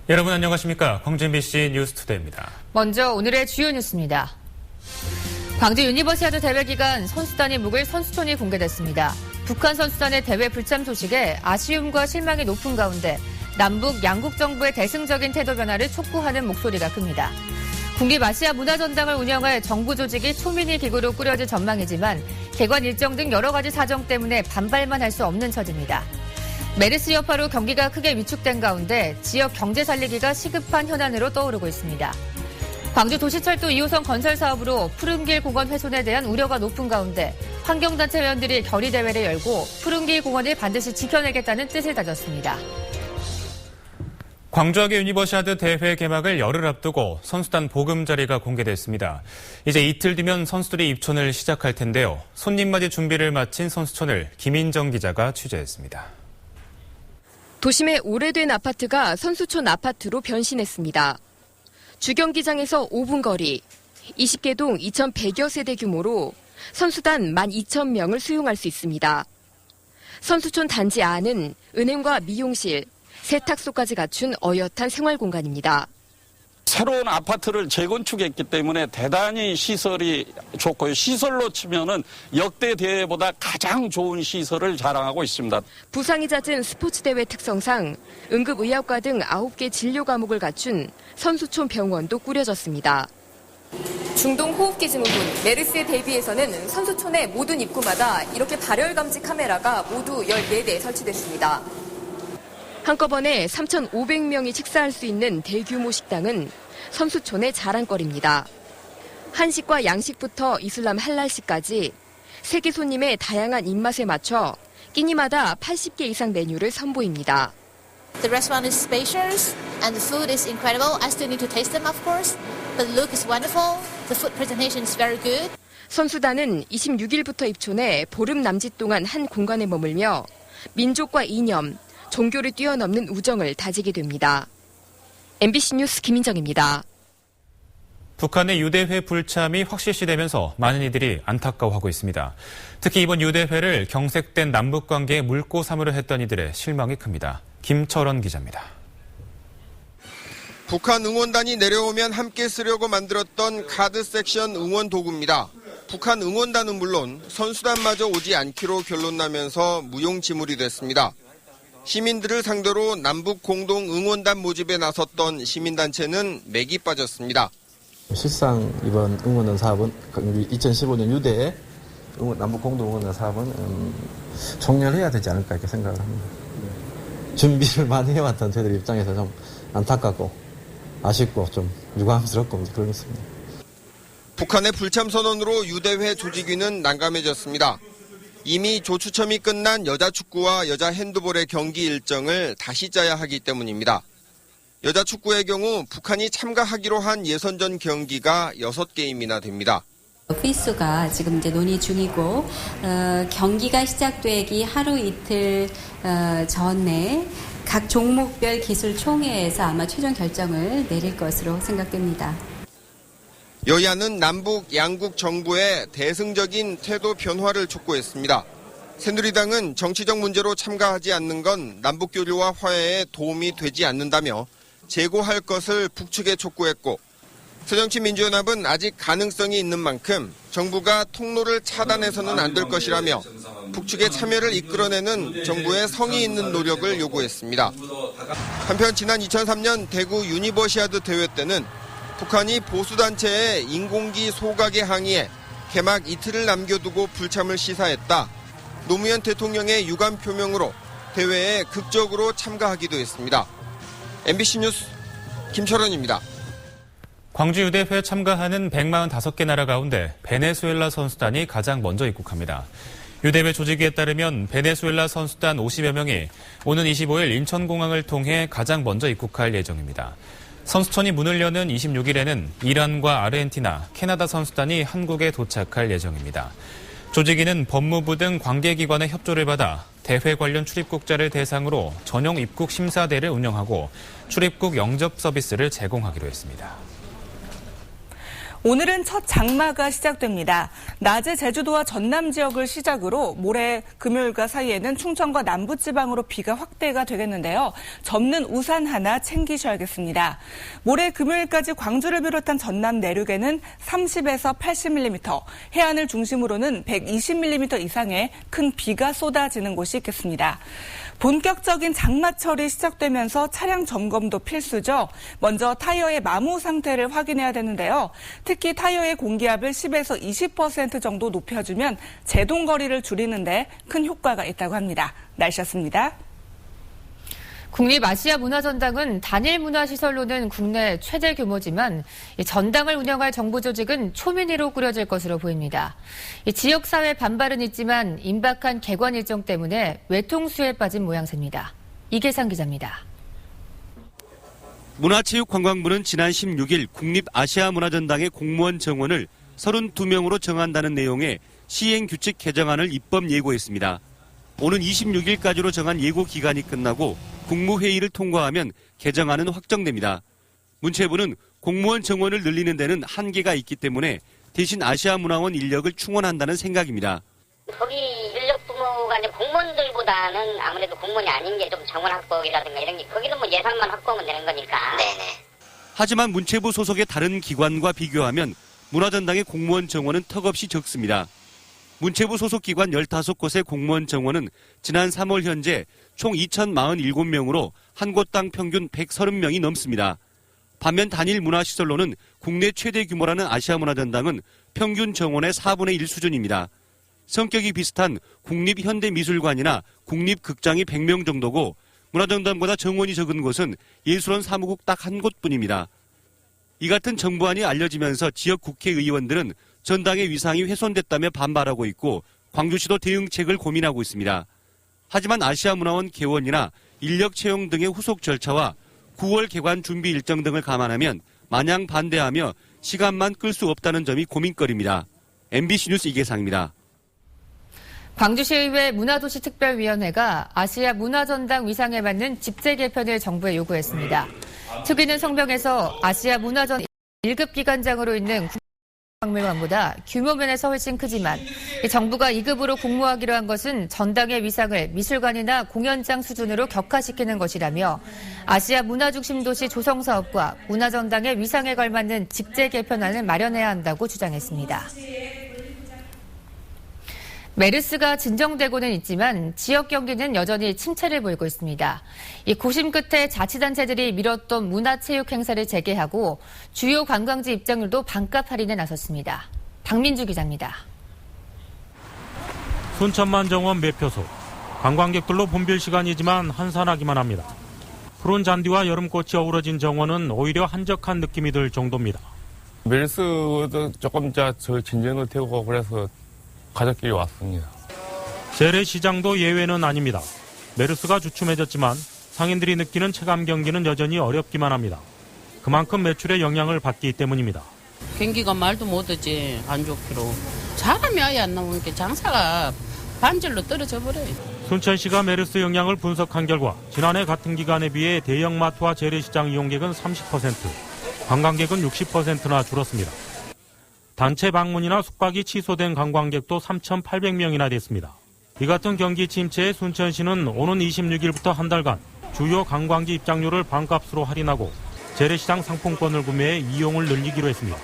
여러분 안녕하십니까? 광주 MBC 뉴스투데이입니다. 먼저 오늘의 주요 뉴스입니다. 광주 유니버시아드 대회 기간 선수단이 묵을 선수촌이 공개됐습니다. 북한 선수단의 대회 불참 소식에 아쉬움과 실망이 높은 가운데 남북 양국 정부의 대승적인 태도 변화를 촉구하는 목소리가 큽니다. 국립아시아 문화전당을 운영할 정부 조직이 초미니 기구로 꾸려질 전망이지만 개관 일정 등 여러 가지 사정 때문에 반발만 할 수 없는 처지입니다. 메르스 여파로 경기가 크게 위축된 가운데 지역 경제 살리기가 시급한 현안으로 떠오르고 있습니다. 광주 도시철도 2호선 건설 사업으로 푸른길 공원 훼손에 대한 우려가 높은 가운데 환경단체 회원들이 결의대회를 열고 푸른길 공원을 반드시 지켜내겠다는 뜻을 다졌습니다. 광주학예 유니버시아드 대회 개막을 열흘 앞두고 선수단 보금자리가 공개됐습니다. 이제 이틀 뒤면 선수들이 입촌을 시작할 텐데요. 손님맞이 준비를 마친 선수촌을 김인정 기자가 취재했습니다. 도심의 오래된 아파트가 선수촌 아파트로 변신했습니다. 주경기장에서 5분 거리, 20개 동 2,100여 세대 규모로 선수단 12,000명을 수용할 수 있습니다. 선수촌 단지 안은 은행과 미용실, 세탁소까지 갖춘 어엿한 생활 공간입니다. 새로운 아파트를 재건축했기 때문에 대단히 시설이 좋고요. 시설로 치면은 역대 대회보다 가장 좋은 시설을 자랑하고 있습니다. 부상이 잦은 스포츠대회 특성상 응급의학과 등 9개 진료 과목을 갖춘 선수촌 병원도 꾸려졌습니다. 중동호흡기 증후군 메르스에 대비해서는 선수촌의 모든 입구마다 이렇게 발열 감지 카메라가 모두 14대 설치됐습니다. 한꺼번에 3,500명이 식사할 수 있는 대규모 식당은 선수촌의 자랑거리입니다. 한식과 양식부터 이슬람 할랄식까지 세계 손님의 다양한 입맛에 맞춰 끼니마다 80개 이상 메뉴를 선보입니다. The restaurant is spacious and the food is incredible. I still need to taste them, of course. But the look is wonderful. The food presentation is very good. 선수단은 26일부터 입촌해 보름 남짓 동안 한 공간에 머물며 민족과 이념, 종교를 뛰어넘는 우정을 다지게 됩니다. MBC 뉴스 김인정입니다. 북한의 유대회 불참이 확실시되면서 많은 이들이 안타까워하고 있습니다. 특히 이번 유대회를 경색된 남북관계에 물고 삼으려 했던 이들의 실망이 큽니다. 김철원 기자입니다. 북한 응원단이 내려오면 함께 쓰려고 만들었던 카드 섹션 응원 도구입니다. 북한 응원단은 물론 선수단마저 오지 않기로 결론나면서 무용지물이 됐습니다. 시민들을 상대로 남북 공동 응원단 모집에 나섰던 시민단체는 맥이 빠졌습니다. 실상 이번 응원단 사업은 2015년 유대 남북 공동 응원단 사업은 종료해야 되지 않을까 이렇게 생각을 합니다. 준비를 많이 해왔던 저희들 입장에서 좀 안타깝고 아쉽고 좀 유감스럽고 그렇습니다. 북한의 불참 선언으로 유대회 조직위는 난감해졌습니다. 이미 조추첨이 끝난 여자 축구와 여자 핸드볼의 경기 일정을 다시 짜야 하기 때문입니다. 여자 축구의 경우 북한이 참가하기로 한 예선전 경기가 6게임이나 됩니다. 휘수가 지금 이제 논의 중이고 경기가 시작되기 하루 이틀 전에 각 종목별 기술 총회에서 아마 최종 결정을 내릴 것으로 생각됩니다. 여야는 남북 양국 정부의 대승적인 태도 변화를 촉구했습니다. 새누리당은 정치적 문제로 참가하지 않는 건 남북 교류와 화해에 도움이 되지 않는다며 재고할 것을 북측에 촉구했고, 새정치민주연합은 아직 가능성이 있는 만큼 정부가 통로를 차단해서는 안 될 것이라며 북측의 참여를 이끌어내는 정부의 성의 있는 노력을 요구했습니다. 한편 지난 2003년 대구 유니버시아드 대회 때는 북한이 보수단체의 인공기 소각에 항의해 개막 이틀을 남겨두고 불참을 시사했다. 노무현 대통령의 유감 표명으로 대회에 극적으로 참가하기도 했습니다. MBC 뉴스 김철원입니다. 광주 유대회에 참가하는 145개 나라 가운데 베네수엘라 선수단이 가장 먼저 입국합니다. 유대회 조직위에 따르면 베네수엘라 선수단 50여 명이 오는 25일 인천공항을 통해 가장 먼저 입국할 예정입니다. 선수촌이 문을 여는 26일에는 이란과 아르헨티나, 캐나다 선수단이 한국에 도착할 예정입니다. 조직위는 법무부 등 관계기관의 협조를 받아 대회 관련 출입국자를 대상으로 전용 입국 심사대를 운영하고 출입국 영접 서비스를 제공하기로 했습니다. 오늘은 첫 장마가 시작됩니다. 낮에 제주도와 전남 지역을 시작으로 모레 금요일과 사이에는 충청과 남부지방으로 비가 확대가 되겠는데요. 접는 우산 하나 챙기셔야겠습니다. 모레 금요일까지 광주를 비롯한 전남 내륙에는 30에서 80mm, 해안을 중심으로는 120mm 이상의 큰 비가 쏟아지는 곳이 있겠습니다. 본격적인 장마철이 시작되면서 차량 점검도 필수죠. 먼저 타이어의 마모 상태를 확인해야 되는데요. 특히 타이어의 공기압을 10에서 20% 정도 높여주면 제동 거리를 줄이는데 큰 효과가 있다고 합니다. 날씨였습니다. 국립아시아문화전당은 단일 문화시설로는 국내 최대 규모지만 전당을 운영할 정부 조직은 초민의로 꾸려질 것으로 보입니다. 지역사회 반발은 있지만 임박한 개관 일정 때문에 외통수에 빠진 모양새입니다. 이계상 기자입니다. 문화체육관광부는 지난 16일 국립아시아문화전당의 공무원 정원을 32명으로 정한다는 내용의 시행규칙 개정안을 입법 예고했습니다. 오는 26일까지로 정한 예고 기간이 끝나고 국무회의를 통과하면 개정안은 확정됩니다. 문체부는 공무원 정원을 늘리는 데는 한계가 있기 때문에 대신 아시아문화원 인력을 충원한다는 생각입니다. 거기 인력부모가 이제 공무원들보다는 아무래도 공무원이 아닌 게 좀 정원 확보이라든가 이런 게 거기는 뭐 예산만 확보하면 되는 거니까. 네네. 하지만 문체부 소속의 다른 기관과 비교하면 문화전당의 공무원 정원은 턱없이 적습니다. 문체부 소속 기관 15곳의 공무원 정원은 지난 3월 현재 총 2,047명으로 한 곳당 평균 130명이 넘습니다. 반면 단일 문화시설로는 국내 최대 규모라는 아시아문화전당은 평균 정원의 4분의 1 수준입니다. 성격이 비슷한 국립현대미술관이나 국립극장이 100명 정도고 문화전당보다 정원이 적은 곳은 예술원 사무국 딱 한 곳뿐입니다. 이 같은 정부안이 알려지면서 지역 국회의원들은 전당의 위상이 훼손됐다며 반발하고 있고 광주시도 대응책을 고민하고 있습니다. 하지만 아시아문화원 개원이나 인력 채용 등의 후속 절차와 9월 개관 준비 일정 등을 감안하면 마냥 반대하며 시간만 끌 수 없다는 점이 고민거리입니다. MBC 뉴스 이계상입니다. 광주시의회 문화도시특별위원회가 아시아 문화전당 위상에 맞는 집재 개편을 정부에 요구했습니다. 특위는 성명에서 아시아 문화전 1급 기관장으로 있는 박물관보다 규모 면에서 훨씬 크지만 정부가 2급으로 공모하기로 한 것은 전당의 위상을 미술관이나 공연장 수준으로 격화시키는 것이라며 아시아 문화중심 도시 조성 사업과 문화전당의 위상에 걸맞는 집재 개편안을 마련해야 한다고 주장했습니다. 메르스가 진정되고는 있지만 지역 경기는 여전히 침체를 보이고 있습니다. 이 고심 끝에 자치단체들이 미뤘던 문화체육 행사를 재개하고 주요 관광지 입장료도 반값 할인에 나섰습니다. 박민주 기자입니다. 순천만 정원 매표소. 관광객들로 붐빌 시간이지만 한산하기만 합니다. 푸른 잔디와 여름꽃이 어우러진 정원은 오히려 한적한 느낌이 들 정도입니다. 메르스도 조금 저 진정도 되고 그래서 가족끼리 왔습니다. 재래시장도 예외는 아닙니다. 메르스가 주춤해졌지만 상인들이 느끼는 체감 경기는 여전히 어렵기만 합니다. 그만큼 매출에 영향을 받기 때문입니다. 경기가 말도 못하지 안 좋기로. 사람이 아예 안 나오니까 장사가 반절로 떨어져 버려요. 순천시가 메르스 영향을 분석한 결과 지난해 같은 기간에 비해 대형마트와 재래시장 이용객은 30%, 관광객은 60%나 줄었습니다. 단체 방문이나 숙박이 취소된 관광객도 3,800명이나 됐습니다. 이 같은 경기 침체에 순천시는 오는 26일부터 한 달간 주요 관광지 입장료를 반값으로 할인하고 재래시장 상품권을 구매해 이용을 늘리기로 했습니다.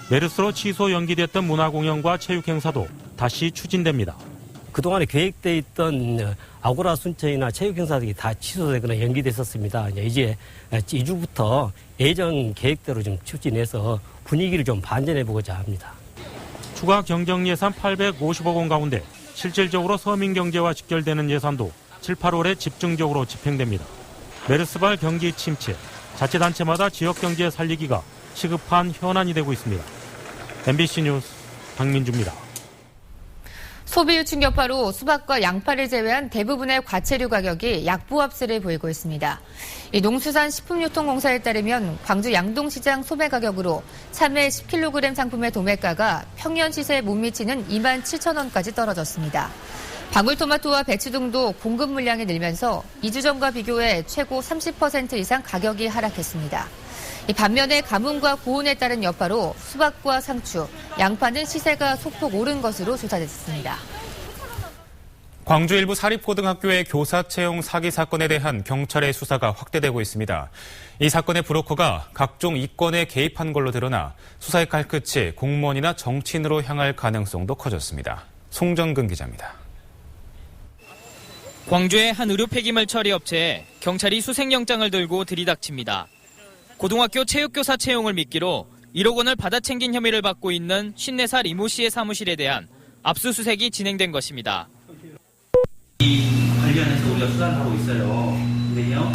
메르스로 취소 연기됐던 문화공연과 체육행사도 다시 추진됩니다. 그동안에 계획돼 있던 아고라 순천이나 체육행사들이 다 취소되거나 연기됐었습니다. 이제 2주부터 예정 계획대로 좀 추진해서 분위기를 좀 반전해보고자 합니다. 추가 경정 예산 850억 원 가운데 실질적으로 서민경제와 직결되는 예산도 7, 8월에 집중적으로 집행됩니다. 메르스발 경기 침체, 자치단체마다 지역경제 살리기가 시급한 현안이 되고 있습니다. MBC 뉴스 박민주입니다. 소비율 충격파로 수박과 양파를 제외한 대부분의 과채류 가격이 약보합세를 보이고 있습니다. 농수산식품유통공사에 따르면 광주 양동시장 소매 가격으로 참외 10kg 상품의 도매가가 평년 시세에 못 미치는 27,000원까지 떨어졌습니다. 방울토마토와 배추 등도 공급 물량이 늘면서 2주 전과 비교해 최고 30% 이상 가격이 하락했습니다. 이 반면에 가뭄과 고온에 따른 여파로 수박과 상추, 양파는 시세가 소폭 오른 것으로 조사됐습니다. 광주 일부 사립고등학교의 교사 채용 사기 사건에 대한 경찰의 수사가 확대되고 있습니다. 이 사건의 브로커가 각종 이권에 개입한 걸로 드러나 수사의 칼끝이 공무원이나 정치인으로 향할 가능성도 커졌습니다. 송정근 기자입니다. 광주의 한 의료 폐기물 처리 업체에 경찰이 수색영장을 들고 들이닥칩니다. 고등학교 체육교사 채용을 미끼로 1억 원을 받아 챙긴 혐의를 받고 있는 54살 이모 씨의 사무실에 대한 압수수색이 진행된 것입니다. 관련해서 우리가 수사를 하고 있어요. 근데요.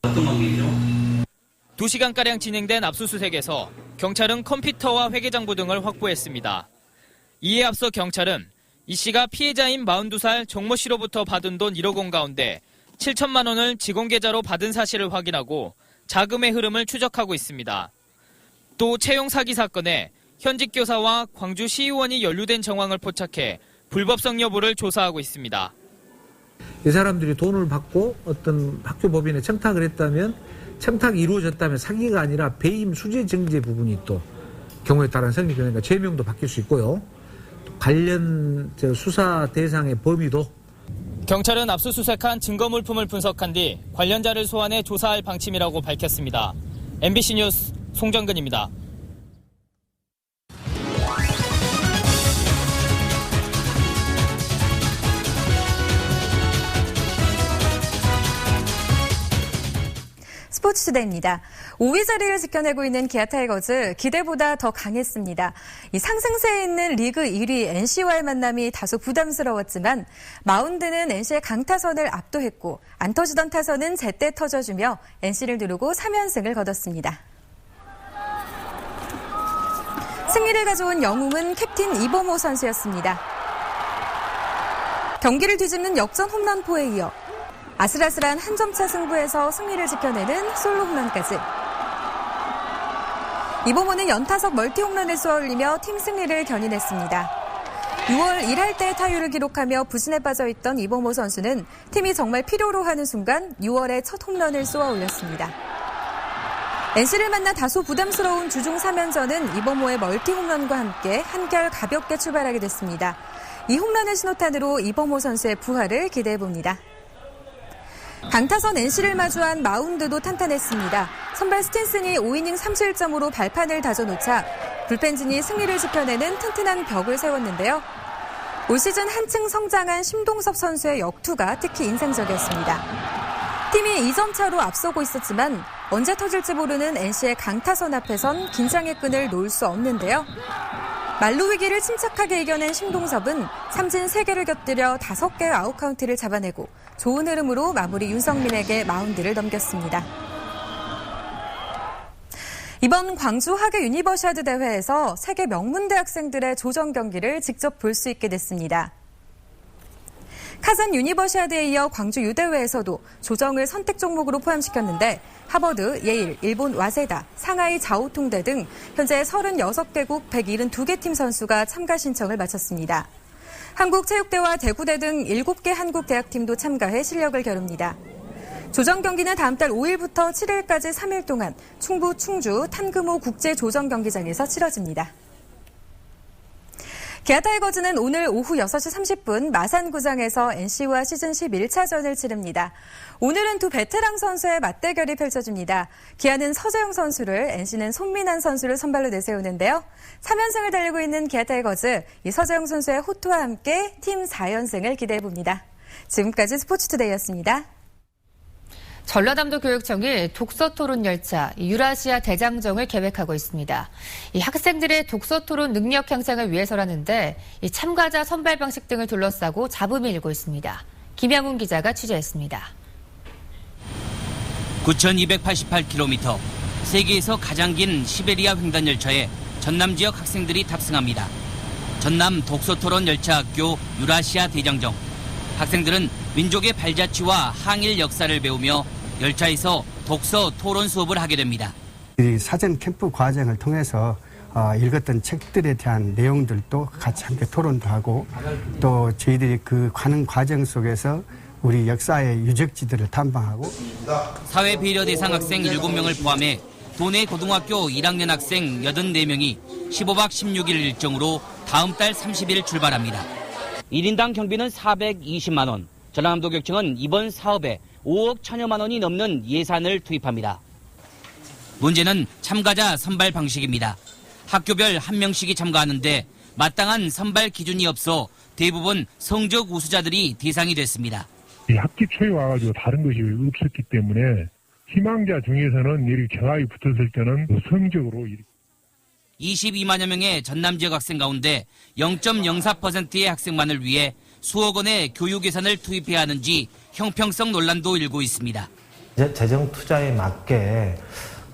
어떤 관계죠? 2시간가량 진행된 압수수색에서 경찰은 컴퓨터와 회계장부 등을 확보했습니다. 이에 앞서 경찰은 이 씨가 피해자인 42살 정모 씨로부터 받은 돈 1억 원 가운데 7천만 원을 직원 계좌로 받은 사실을 확인하고 자금의 흐름을 추적하고 있습니다. 또 채용 사기 사건에 현직 교사와 광주 시의원이 연루된 정황을 포착해 불법성 여부를 조사하고 있습니다. 이 사람들이 돈을 받고 어떤 학교 법인에 청탁을 했다면 청탁이 이루어졌다면 사기가 아니라 배임 수재 정제 부분이 또 경우에 따른 성립되니까 죄명도 바뀔 수 있고요. 관련 수사 대상의 범위도 경찰은 압수수색한 증거 물품을 분석한 뒤 관련자를 소환해 조사할 방침이라고 밝혔습니다. MBC 뉴스 송정근입니다. 스포츠투데이입니다. 5위 자리를 지켜내고 있는 기아 타이거즈 기대보다 더 강했습니다. 이 상승세에 있는 리그 1위 NC와의 만남이 다소 부담스러웠지만 마운드는 NC의 강타선을 압도했고 안 터지던 타선은 제때 터져주며 NC를 누르고 3연승을 거뒀습니다. 승리를 가져온 영웅은 캡틴 이범호 선수였습니다. 경기를 뒤집는 역전 홈런포에 이어 아슬아슬한 한 점차 승부에서 승리를 지켜내는 솔로 홈런까지. 이범호는 연타석 멀티 홈런을 쏘아올리며 팀 승리를 견인했습니다. 6월 1할 때 타율을 기록하며 부진에 빠져있던 이범호 선수는 팀이 정말 필요로 하는 순간 6월에 첫 홈런을 쏘아올렸습니다. NC를 만나 다소 부담스러운 주중 3연전은 이범호의 멀티 홈런과 함께 한결 가볍게 출발하게 됐습니다. 이 홈런을 신호탄으로 이범호 선수의 부활을 기대해봅니다. 강타선 NC를 마주한 마운드도 탄탄했습니다. 선발 스틴슨이 5이닝 3실점으로 발판을 다져놓자 불펜진이 승리를 지켜내는 튼튼한 벽을 세웠는데요. 올 시즌 한층 성장한 심동섭 선수의 역투가 특히 인상적이었습니다. 팀이 2점 차로 앞서고 있었지만 언제 터질지 모르는 NC의 강타선 앞에선 긴장의 끈을 놓을 수 없는데요. 말루 위기를 침착하게 이겨낸 심동섭은 삼진 3개를 곁들여 5개의 아웃카운트를 잡아내고 좋은 흐름으로 마무리 윤성민에게 마운드를 넘겼습니다. 이번 광주 하계 유니버시아드 대회에서 세계 명문대학생들의 조정 경기를 직접 볼 수 있게 됐습니다. 카잔 유니버시아드에 이어 광주 유대회에서도 조정을 선택 종목으로 포함시켰는데 하버드, 예일, 일본 와세다, 상하이 자오통대 등 현재 36개국 172개 팀 선수가 참가 신청을 마쳤습니다. 한국체육대와 대구대 등 7개 한국 대학팀도 참가해 실력을 겨룹니다. 조정 경기는 다음 달 5일부터 7일까지 3일 동안 충북 충주 탄금호 국제조정경기장에서 치러집니다. 기아 타이거즈는 오늘 오후 6시 30분 마산구장에서 NC와 시즌 11차전을 치릅니다. 오늘은 두 베테랑 선수의 맞대결이 펼쳐집니다. 기아는 서재영 선수를, NC는 손민환 선수를 선발로 내세우는데요. 3연승을 달리고 있는 기아 타이거즈, 이 서재영 선수의 호투와 함께 팀 4연승을 기대해봅니다. 지금까지 스포츠투데이였습니다. 전라남도 교육청이 독서토론 열차 유라시아 대장정을 계획하고 있습니다. 이 학생들의 독서토론 능력 향상을 위해서라는데 이 참가자 선발 방식 등을 둘러싸고 잡음이 일고 있습니다. 김양훈 기자가 취재했습니다. 9,288km, 세계에서 가장 긴 시베리아 횡단 열차에 전남 지역 학생들이 탑승합니다. 전남 독서토론 열차학교 유라시아 대장정. 학생들은 민족의 발자취와 항일 역사를 배우며 열차에서 독서 토론 수업을 하게 됩니다. 이 사전 캠프 과정을 통해서 읽었던 책들에 대한 내용들도 같이 함께 토론도 하고 또 저희들이 그 가는 과정 속에서 우리 역사의 유적지들을 탐방하고 사회 배려 대상 학생 7명을 포함해 도내 고등학교 1학년 학생 84명이 15박 16일 일정으로 다음 달 30일 출발합니다. 1인당 경비는 420만 원. 전라남도교육청은 이번 사업에 5억 1천여만 원이 넘는 예산을 투입합니다. 문제는 참가자 선발 방식입니다. 학교별 1명씩이 참가하는데 마땅한 선발 기준이 없어 대부분 성적 우수자들이 대상이 됐습니다. 학기 초에 와가지고 다른 것이 없었기 때문에 희망자 중에서는 이렇게 경합이 붙었을 때는 성적으로 22만여 명의 전남 지역 학생 가운데 0.04%의 학생만을 위해 수억 원의 교육 예산을 투입해야 하는지 형평성 논란도 일고 있습니다. 재정 투자에 맞게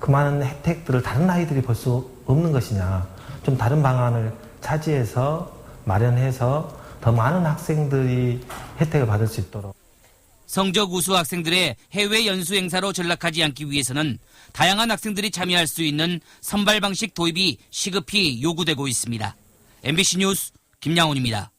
그 많은 혜택들을 다른 아이들이 볼 수 없는 것이냐. 좀 다른 방안을 차지해서 마련해서 더 많은 학생들이 혜택을 받을 수 있도록. 성적 우수 학생들의 해외 연수 행사로 전락하지 않기 위해서는 다양한 학생들이 참여할 수 있는 선발 방식 도입이 시급히 요구되고 있습니다. MBC 뉴스 김양훈입니다.